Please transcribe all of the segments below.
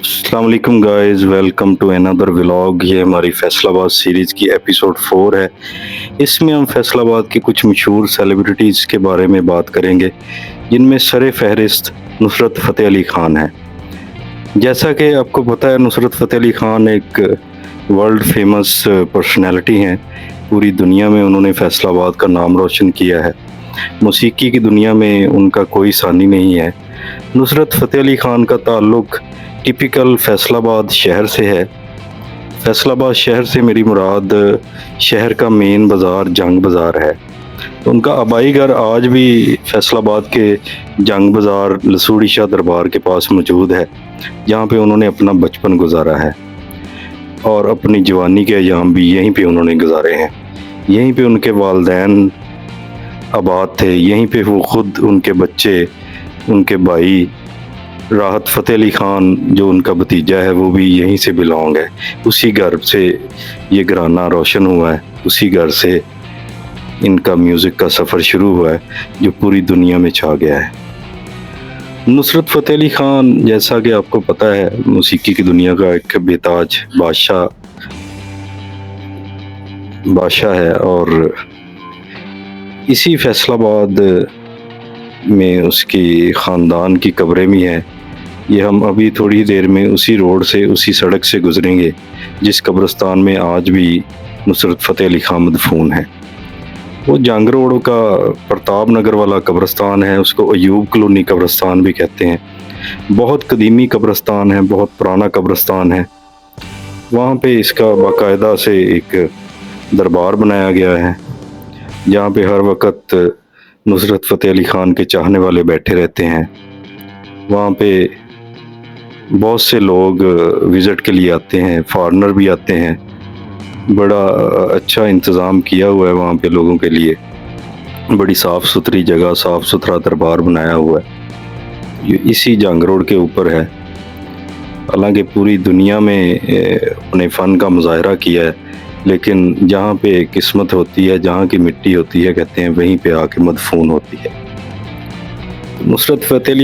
अस्सलाम वालेकुम guys, welcome to another vlog. ये हमारी फैसलाबाद सीरीज़ की एपिसोड 4 है। इसमें हम फैसलाबाद के कुछ मशहूर सेलिब्रिटीज़ के बारे में बात करेंगे, जिनमें सरे फहरिस्त नुसरत फ़तेह अली ख़ान है। जैसा कि आपको पता है, नुसरत फ़तेह अली ख़ान एक वर्ल्ड फेमस पर्सनैलिटी हैं। पूरी दुनिया में उन्होंने फैसलाबाद का नाम रोशन किया है। मौसीकी की दुनिया में उनका कोई सानी नहीं है। नुसरत फ़तेह अली ख़ान का ताल्लुक़ टिपिकल फैसलाबाद शहर से है। फैसलाबाद शहर से मेरी मुराद शहर का मेन बाज़ार जंग बाज़ार है। तो उनका आबाई घर आज भी फैसलाबाद के जंग बाज़ार लसूड़ी शाह दरबार के पास मौजूद है, जहाँ पे उन्होंने अपना बचपन गुजारा है और अपनी जवानी के अयाम भी यहीं पे उन्होंने गुजारे हैं। यहीं पे उनके वालिदैन आबाद थे, यहीं पे वो ख़ुद, उनके बच्चे, उनके भाई राहत फ़तेह अली ख़ान जो उनका भतीजा है वो भी यहीं से बिलोंग है। उसी घर से ये घराना रोशन हुआ है, उसी घर से इनका म्यूज़िक का सफ़र शुरू हुआ है जो पूरी दुनिया में छा गया है। नुसरत फ़तेह अली ख़ान, जैसा कि आपको पता है, मौसीकी की दुनिया का एक बेताज बादशाह है और इसी फैसलाबाद में उसकी ख़ानदान की कब्रें भी हैं। ये हम अभी थोड़ी देर में उसी रोड से, उसी सड़क से गुजरेंगे जिस कब्रिस्तान में आज भी नुसरत फ़तेह अली ख़ान मदफून है। वो जंग रोड का प्रताप नगर वाला कब्रिस्तान है, उसको अयूब कॉलोनी कब्रिस्तान भी कहते हैं। बहुत कदीमी कब्रिस्तान है, बहुत पुराना कब्रिस्तान है। वहाँ पे इसका बाकायदा से एक दरबार बनाया गया है, जहाँ पे हर वक्त नुसरत फ़तेह अली ख़ान के चाहने वाले बैठे रहते हैं। वहाँ पे बहुत से लोग विज़िट के लिए आते हैं, फॉरेनर भी आते हैं। बड़ा अच्छा इंतज़ाम किया हुआ है वहाँ पे लोगों के लिए। बड़ी साफ़ सुथरी जगह, साफ़ सुथरा दरबार बनाया हुआ है। ये इसी जंग रोड के ऊपर है। हालांकि पूरी दुनिया में अपने फ़न का मुज़ाहरा किया है, लेकिन जहाँ पे किस्मत होती है, जहाँ की मिट्टी होती है, कहते हैं वहीं पे आके मदफून होती है। नुसरत फ़तेह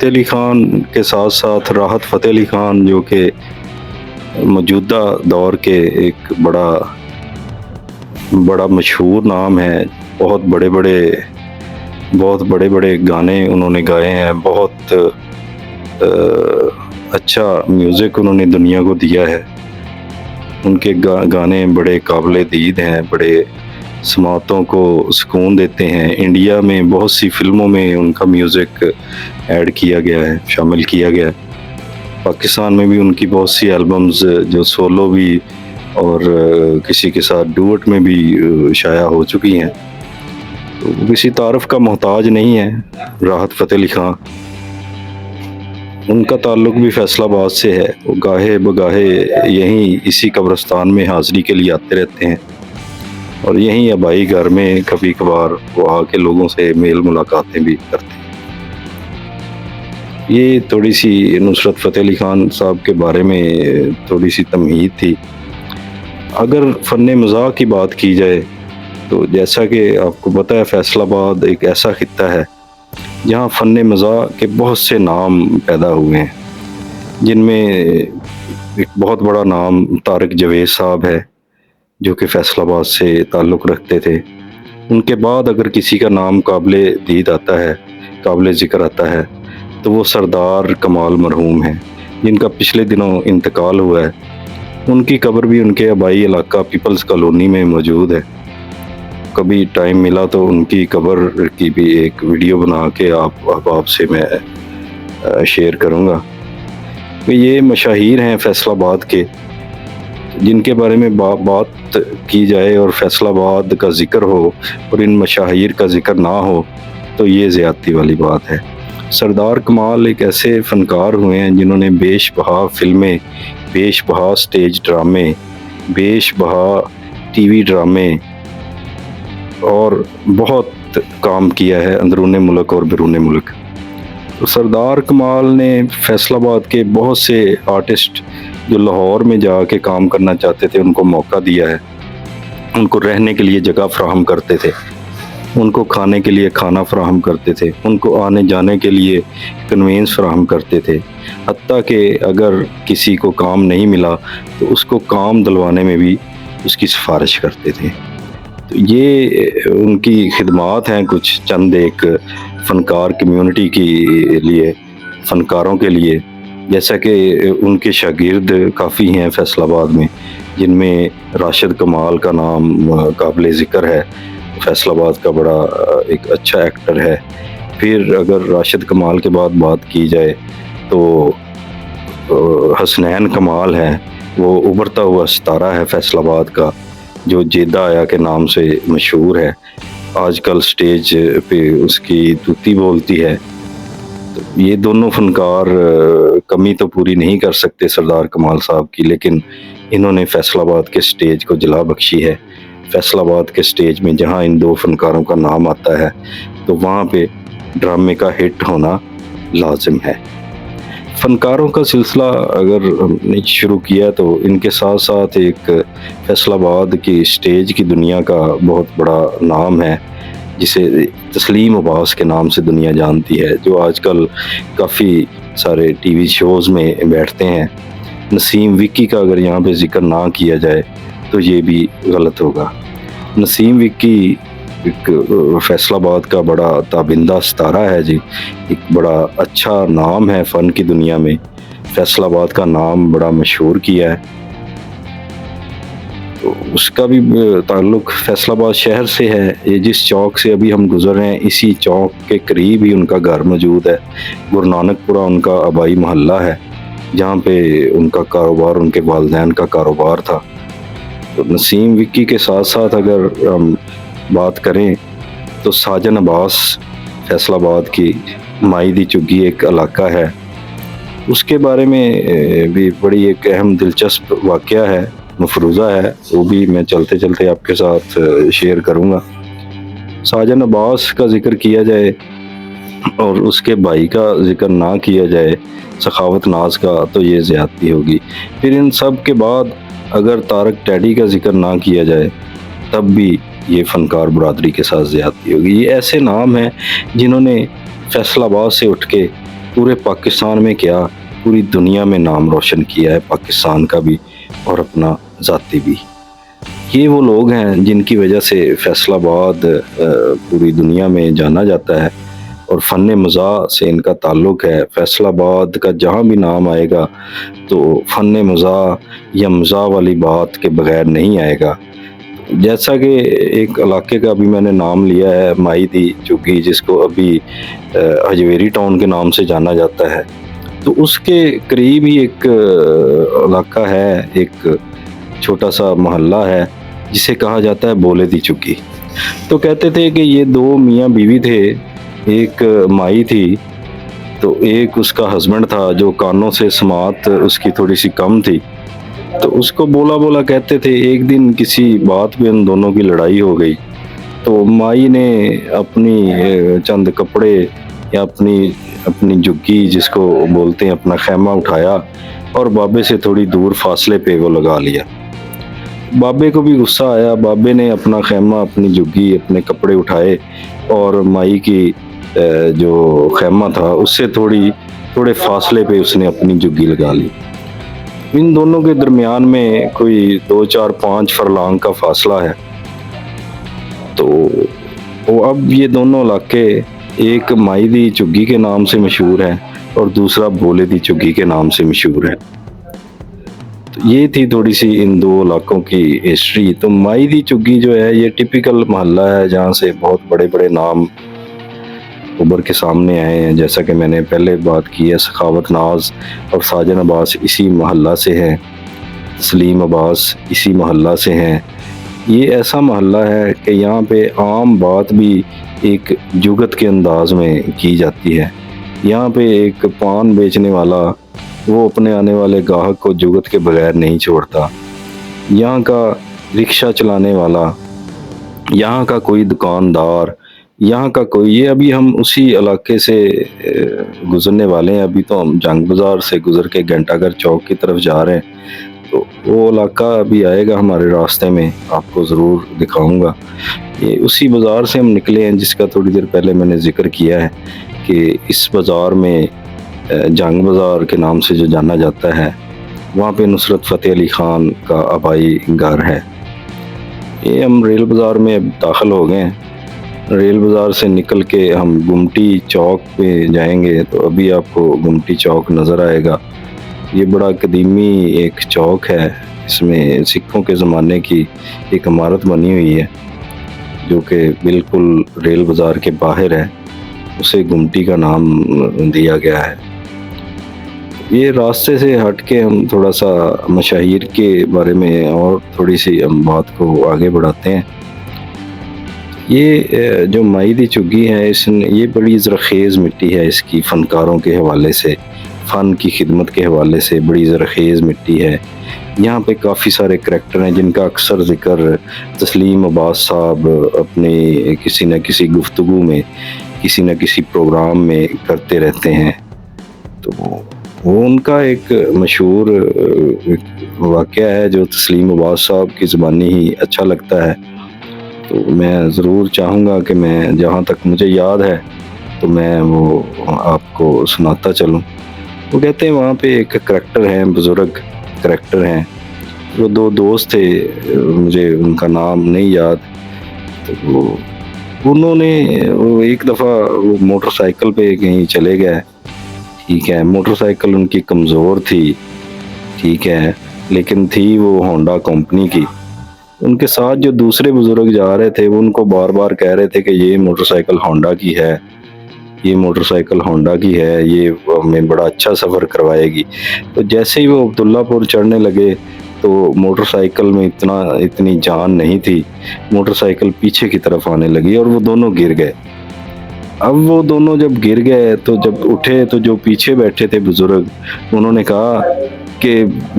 अली ख़ान के साथ साथ राहत फ़तेह अली ख़ान, जो कि मौजूदा दौर के एक बड़ा मशहूर नाम है। बहुत बड़े बड़े गाने उन्होंने गाए हैं। बहुत अच्छा म्यूज़िक उन्होंने दुनिया को दिया है। उनके गाने बड़े काबिल दीद हैं, बड़े समातों को सुकून देते हैं। इंडिया में बहुत सी फ़िल्मों में उनका म्यूज़िक ऐड किया गया है, शामिल किया गया है। पाकिस्तान में भी उनकी बहुत सी एल्बम्स जो सोलो भी और किसी के साथ डुएट में भी शाया हो चुकी हैं। तो किसी तारीफ़ का मोहताज नहीं है राहत फ़तेह अली ख़ान। उनका ताल्लुक़ भी फैसलाबाद से है। वो गाहे बगाहे यहीं इसी कब्रिस्तान में हाज़िरी के लिए आते रहते हैं और यहीं आबाई घर में कभी कभार वो आके लोगों से मेल मुलाकातें भी करते हैं। ये थोड़ी सी नुसरत फ़तेह अली ख़ान साहब के बारे में थोड़ी सी तमहीद थी। अगर फ़न मज़ाक़ की बात की जाए तो जैसा कि आपको पता है, फैसलाबाद एक ऐसा ख़ित्ता है जहाँ फ़न मज़ाक़ के बहुत से नाम पैदा हुए हैं, जिनमें एक बहुत बड़ा नाम तारिक जवेद साहब है, जो कि फैसलाबाद से ताल्लुक़ रखते थे। उनके बाद अगर किसी का नाम काबिल दीद आता है, काबिल ज़िक्र आता है, तो वो सरदार कमाल मरहूम हैं, जिनका पिछले दिनों इंतकाल हुआ है। उनकी कब्र भी उनके आबाई इलाका पीपल्स कॉलोनी में मौजूद है। कभी टाइम मिला तो उनकी कब्र की भी एक वीडियो बना के आपसे मैं शेयर करूँगा। तो ये मशाहीर हैं फैसलाबाद के, जिनके बारे में बात की जाए और फैसलाबाद का ज़िक्र हो और इन मशाहीर का ज़िक्र ना हो तो ये ज़्यादती वाली बात है। सरदार कमाल एक ऐसे फ़नकार हुए हैं जिन्होंने बेशबहा फ़िल्में, बेशबहा स्टेज ड्रामे, बेशबहा टीवी ड्रामे और बहुत काम किया है अंदरूनी मुल्क और बैरूनी मुल्क। तो सरदार कमाल ने फैसलाबाद के बहुत से आर्टिस्ट जो लाहौर में जाके काम करना चाहते थे, उनको मौका दिया है। उनको रहने के लिए जगह फ्राहम करते थे। उनको खाने के लिए खाना फराहम करते थे, उनको आने जाने के लिए कन्वेंस फराहम करते थे। हत्ता कि अगर किसी को काम नहीं मिला तो उसको काम दिलवाने में भी उसकी सिफारिश करते थे। तो ये उनकी खिदमात हैं कुछ चंद एक फ़नकार कम्युनिटी के लिए, फ़नकारों के लिए। जैसा कि उनके शागिर्द काफ़ी हैं फैसलाबाद में, जिनमें राशिद कमाल का नाम काबिल ज़िक्र है, फैसलाबाद का बड़ा एक अच्छा एक्टर है। फिर अगर राशिद कमाल के बाद बात की जाए तो हसनैन कमाल है, वो उभरता हुआ सितारा है फैसलाबाद का, जो जेदा आया के नाम से मशहूर है। आजकल स्टेज पे उसकी तूती बोलती है। तो ये दोनों फ़नकार कमी तो पूरी नहीं कर सकते सरदार कमाल साहब की, लेकिन इन्होंने फैसलाबाद के स्टेज को जला बख्शी है। फैसलाबाद के स्टेज में जहाँ इन दो फ़नकारों का नाम आता है तो वहाँ पे ड्रामे का हिट होना लाजिम है। फ़नकारों का सिलसिला अगर हमने शुरू किया तो इनके साथ साथ एक फैसलाबाद की स्टेज की दुनिया का बहुत बड़ा नाम है, जिसे तस्लीम अब्बास के नाम से दुनिया जानती है, जो आजकल काफ़ी सारे टीवी शोज़ में बैठते हैं। नसीम विक्की का अगर यहाँ पे ज़िक्र ना किया जाए तो ये भी गलत होगा। नसीम विक्की एक फैसलाबाद का बड़ा ताबिंदा सितारा है जी, एक बड़ा अच्छा नाम है फ़न की दुनिया में, फैसलाबाद का नाम बड़ा मशहूर किया है। तो उसका भी ताल्लुक़ फैसलाबाद शहर से है। ये जिस चौक से अभी हम गुज़र रहे हैं, इसी चौक के करीब ही उनका घर मौजूद है। गुरु नानकपुरा उनका आबाई मोहल्ला है, जहाँ पे उनका कारोबार, उनके वालिदैन का कारोबार था। तो नसीम विक्की के साथ साथ अगर हम बात करें तो साजन अब्बास फैसलाबाद की माई दी चुग्गी एक इलाका है, उसके बारे में भी बड़ी एक अहम दिलचस्प वाक़या है, मफरूज़ा है, वो भी मैं चलते चलते आपके साथ शेयर करूँगा। साजन अब्बास का ज़िक्र किया जाए और उसके भाई का ज़िक्र ना किया जाए, सखावत नाज का, तो ये ज़्यादती होगी। फिर इन सब के बाद अगर तारक टैडी का ज़िक्र ना किया जाए तब भी ये फ़नकार बरादरी के साथ ज़्यादती होगी। ये ऐसे नाम हैं जिन्होंने फैसलाबाद से उठ के पूरे पाकिस्तान में क्या, पूरी दुनिया में नाम रोशन किया है, पाकिस्तान का भी और अपना ज़ाती भी। ये वो लोग हैं जिनकी वजह से फैसलाबाद पूरी दुनिया में जाना जाता है और फ़न मज़ाह से इनका ताल्लुक़ है। फैसलाबाद का जहाँ भी नाम आएगा तो फ़न मज़ाह या मज़ाह वाली बात के बगैर नहीं आएगा। जैसा कि एक इलाके का अभी मैंने नाम लिया है, माई दी चुग्गी, जिसको अभी हजवेरी टाउन के नाम से जाना जाता है, तो उसके करीब ही एक इलाका है, एक छोटा सा मोहल्ला है जिसे कहा जाता है बोले दी चुग्गी। तो कहते थे कि ये दो मियाँ बीवी थे, एक माई थी तो एक उसका हस्बैंड था जो कानों से समात उसकी थोड़ी सी कम थी, तो उसको बोला बोला कहते थे। एक दिन किसी बात पे उन दोनों की लड़ाई हो गई, तो माई ने अपनी चंद कपड़े या अपनी जुग्गी जिसको बोलते हैं, अपना खैमा उठाया और बाबे से थोड़ी दूर फासले पे वो लगा लिया। बाबे को भी गुस्सा आया, बाबे ने अपना खैमा, अपनी जुग्गी, अपने कपड़े उठाए और माई की जो खैमा था उससे थोड़े फासले पे उसने अपनी जुग्गी लगा ली। इन दोनों के दरमियान में कोई 2, 4, 5 फरलांग का फासला है। तो वो अब ये दोनों इलाके, एक माई दी चुग्गी के नाम से मशहूर है और दूसरा बोले दी चुग्गी के नाम से मशहूर है। तो ये थी थोड़ी सी इन दो इलाकों की हिस्ट्री। तो माई दी चुग्गी जो है ये टिपिकल मोहल्ला है जहाँ से बहुत बड़े बड़े नाम उभर के सामने आए हैं। जैसा कि मैंने पहले बात की है, सखावत नाज और साजन अब्बास इसी मोहल्ला से हैं, तस्लीम अब्बास इसी मोहल्ला से हैं। ये ऐसा मोहल्ला है कि यहाँ पे आम बात भी एक जुगत के अंदाज में की जाती है। यहाँ पे एक पान बेचने वाला वो अपने आने वाले ग्राहक को जुगत के बगैर नहीं छोड़ता। यहाँ का रिक्शा चलाने वाला, यहाँ का कोई दुकानदार, यहाँ का कोई, ये अभी हम उसी इलाके से गुज़रने वाले हैं। अभी तो हम जंग बाज़ार से गुज़र के घंटाघर चौक की तरफ जा रहे हैं। तो वो इलाका अभी आएगा हमारे रास्ते में, आपको ज़रूर दिखाऊंगा। ये उसी बाज़ार से हम निकले हैं जिसका थोड़ी देर पहले मैंने ज़िक्र किया है कि इस बाज़ार में जंग बाज़ार के नाम से जो जाना जाता है, वहाँ पे नुसरत फ़तेह अली ख़ान का आबाई घर है। ये हम रेल बाज़ार में अब दाखिल हो गए हैं। रेल बाज़ार से निकल के हम गुमटी चौक पे जाएंगे, तो अभी आपको गुमटी चौक नज़र आएगा। ये बड़ा कदीमी एक चौक है, इसमें सिखों के ज़माने की एक इमारत बनी हुई है जो कि बिल्कुल रेल बाज़ार के बाहर है, उसे गुमटी का नाम दिया गया है। ये रास्ते से हट के हम थोड़ा सा मशाहिर के बारे में और थोड़ी सी हम बात को आगे बढ़ाते हैं। ये जो माई दी चुग्गी है, ये बड़ी ज़रख़ेज़ मिट्टी है, इसकी फ़नकारों के हवाले से, फ़न की खिदमत के हवाले से बड़ी ज़रख़ेज़ मिट्टी है। यहाँ पे काफ़ी सारे करैक्टर हैं जिनका अक्सर ज़िक्र तस्लीम अब्बास साहब अपने किसी न किसी गुफ्तगू में, किसी न किसी प्रोग्राम में करते रहते हैं। तो वो उनका एक मशहूर वाक़या है जो तस्लीम अब्बास साहब की ज़बानी ही अच्छा लगता है। तो मैं ज़रूर चाहूँगा कि मैं जहाँ तक मुझे याद है तो मैं वो आपको सुनाता चलूँ। वो कहते हैं वहाँ पे एक करैक्टर हैं, बुज़ुर्ग करैक्टर हैं, वो दो दोस्त थे, मुझे उनका नाम नहीं याद। तो उन्होंने वो एक दफ़ा वो मोटरसाइकिल पे कहीं चले गए, ठीक है, मोटरसाइकिल उनकी कमज़ोर थी, ठीक है, लेकिन थी वो होंडा कंपनी की। उनके साथ जो दूसरे बुजुर्ग जा रहे थे वो उनको बार बार कह रहे थे कि ये मोटरसाइकिल होंडा की है, ये मोटरसाइकिल होंडा की है, ये हमें बड़ा अच्छा सफ़र करवाएगी। तो जैसे ही वो अब्दुल्लापुर चढ़ने लगे तो मोटरसाइकिल में इतनी जान नहीं थी, मोटरसाइकिल पीछे की तरफ आने लगी और वो दोनों गिर गए। अब वो दोनों जब गिर गए तो जब उठे तो जो पीछे बैठे थे बुजुर्ग, उन्होंने कहा कि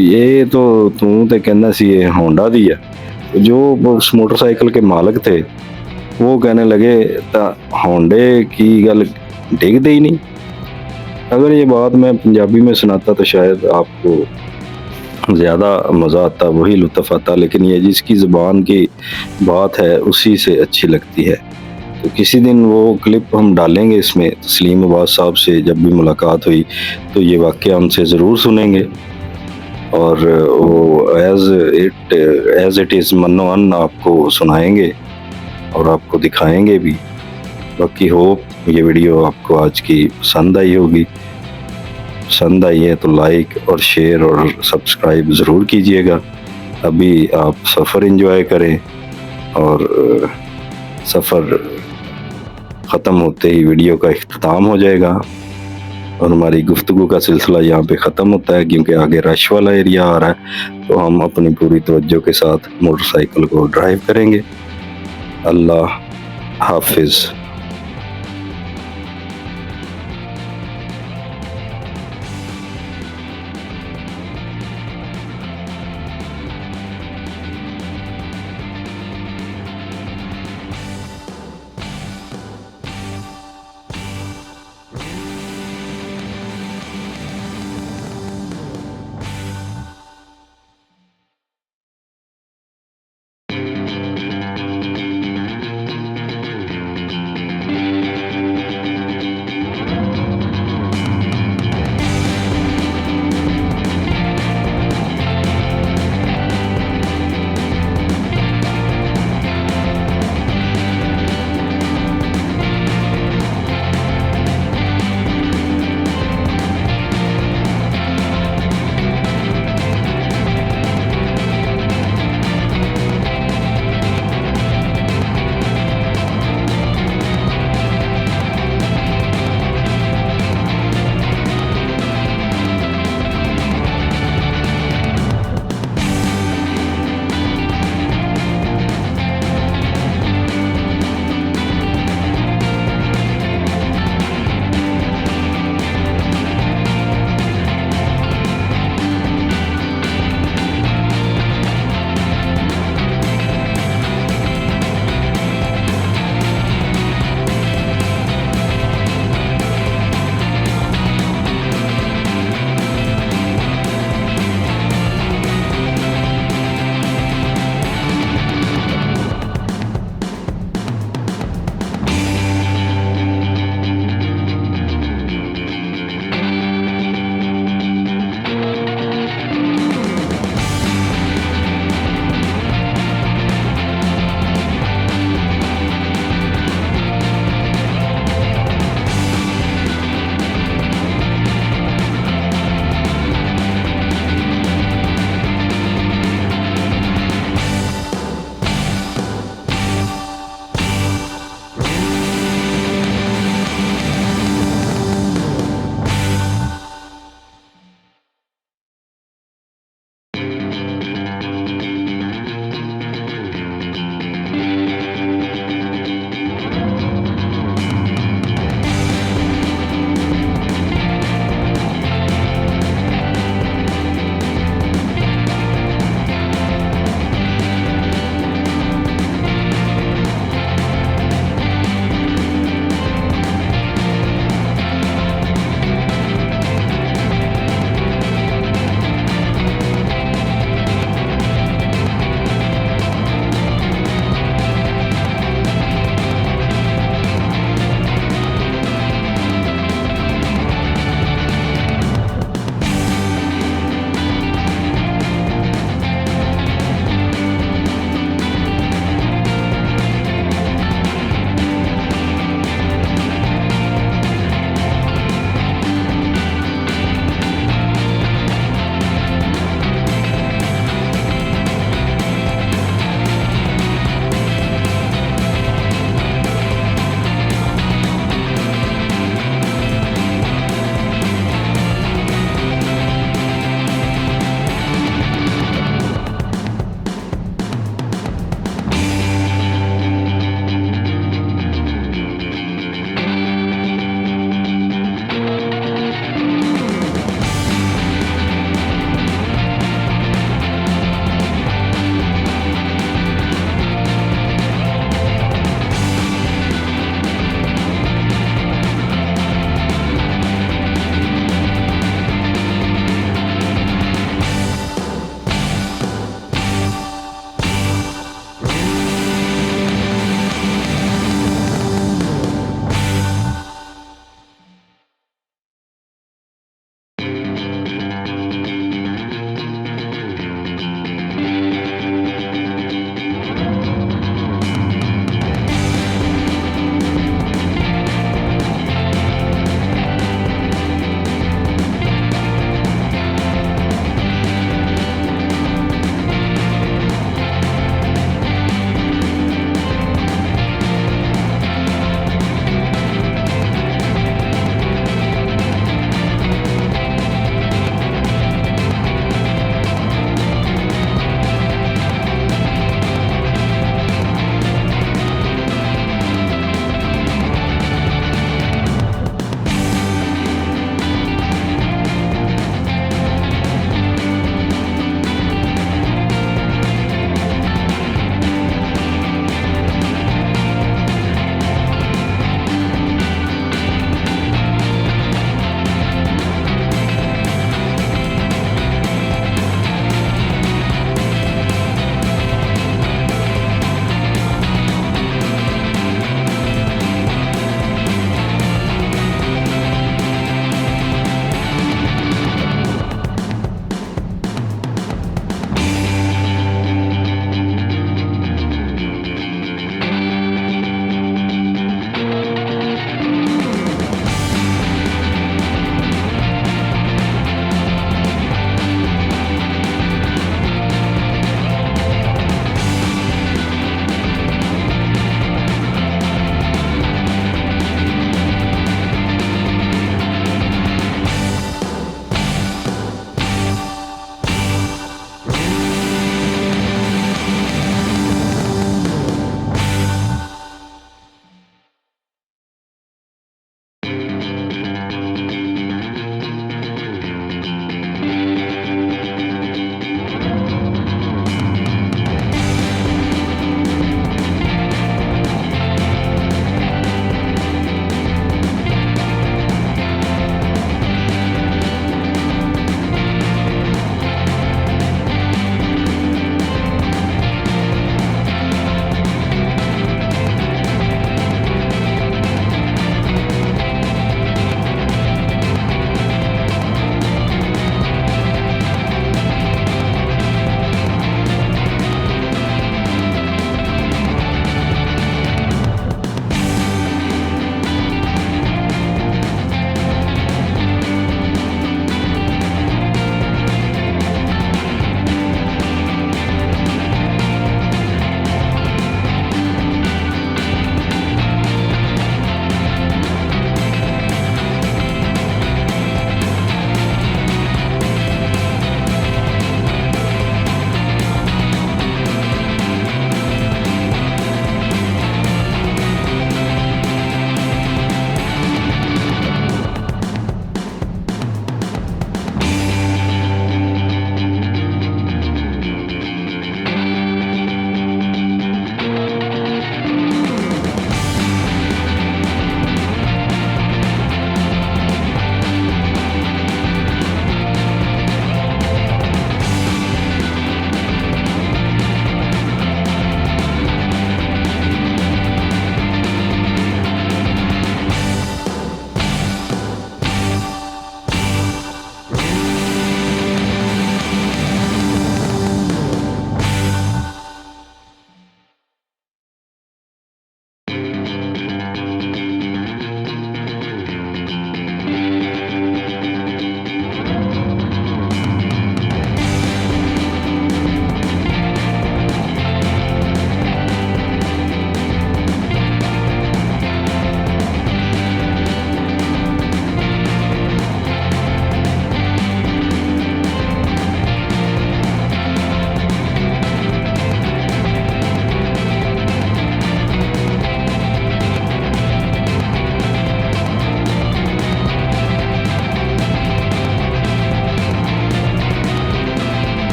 ये तो तू तो कहना सी ये होंडा दी है। जो उस मोटरसाइकिल के मालिक थे वो कहने लगे होंडे की गल डिगदे ही नहीं। अगर ये बात मैं पंजाबी में सुनाता तो शायद आपको ज़्यादा मज़ा आता, वही लुत्फ़ आता, लेकिन ये जिसकी ज़ुबान की बात है उसी से अच्छी लगती है। तो किसी दिन वो क्लिप हम डालेंगे इसमें, तस्लीम अब्बास साहब से जब भी मुलाकात हुई तो ये वाक़या उनसे ज़रूर सुनेंगे और वो एज़ इट इज़ मनो-अन आपको सुनाएंगे और आपको दिखाएंगे भी। बाकी होप ये वीडियो आपको आज की पसंद आई होगी। पसंद आई है तो लाइक और शेयर और सब्सक्राइब ज़रूर कीजिएगा। अभी आप सफ़र एंजॉय करें और सफ़र ख़त्म होते ही वीडियो का इख्तिताम हो जाएगा और हमारी गुफ्तगू का सिलसिला यहाँ पे ख़त्म होता है, क्योंकि आगे रश वाला एरिया आ रहा है। तो हम अपनी पूरी तवज्जो के साथ मोटरसाइकिल को ड्राइव करेंगे। अल्लाह हाफिज़।